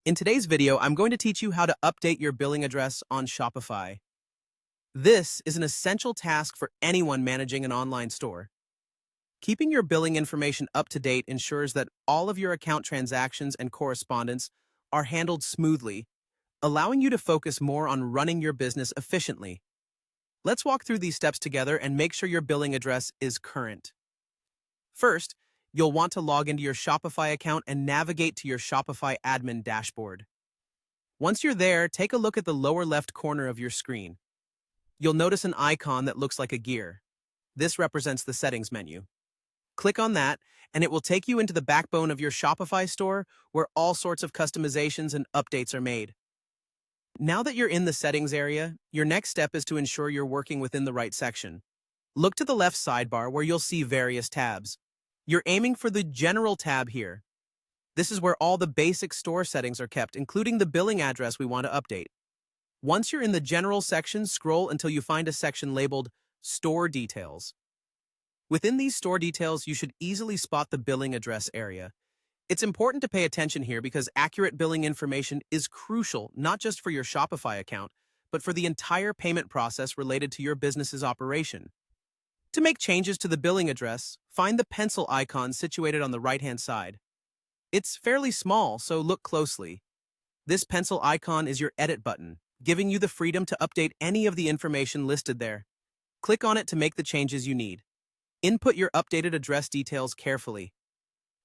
In today's video, I'm going to teach you how to update your billing address on Shopify. This is an essential task for anyone managing an online store. Keeping your billing information up to date ensures that all of your account transactions and correspondence are handled smoothly, allowing you to focus more on running your business efficiently. Let's walk through these steps together and make sure your billing address is current. First, you'll want to log into your Shopify account and navigate to your Shopify admin dashboard. Once you're there, take a look at the lower left corner of your screen. You'll notice an icon that looks like a gear. This represents the settings menu. Click on that, and it will take you into the backbone of your Shopify store where all sorts of customizations and updates are made. Now that you're in the settings area, your next step is to ensure you're working within the right section. Look to the left sidebar where you'll see various tabs. You're aiming for the General tab here. This is where all the basic store settings are kept, including the billing address we want to update. Once you're in the General section, scroll until you find a section labeled Store Details. Within these store details, you should easily spot the billing address area. It's important to pay attention here because accurate billing information is crucial not just for your Shopify account, but for the entire payment process related to your business's operation. To make changes to the billing address, find the pencil icon situated on the right-hand side. It's fairly small, so look closely. This pencil icon is your edit button, giving you the freedom to update any of the information listed there. Click on it to make the changes you need. Input your updated address details carefully.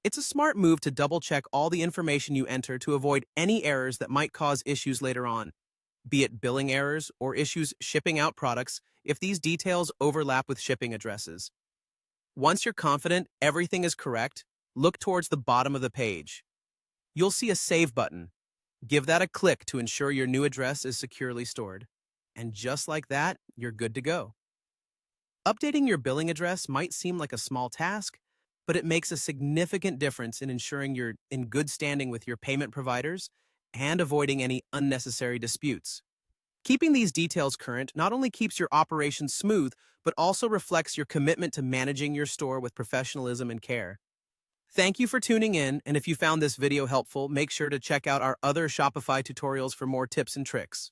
It's a smart move to double-check all the information you enter to avoid any errors that might cause issues later on, be it billing errors or issues shipping out products if these details overlap with shipping addresses. Once you're confident everything is correct, look towards the bottom of the page. You'll see a Save button. Give that a click to ensure your new address is securely stored. And just like that, you're good to go. Updating your billing address might seem like a small task, but it makes a significant difference in ensuring you're in good standing with your payment providers and avoiding any unnecessary disputes. Keeping these details current not only keeps your operation smooth, but also reflects your commitment to managing your store with professionalism and care. Thank you for tuning in, and if you found this video helpful, make sure to check out our other Shopify tutorials for more tips and tricks.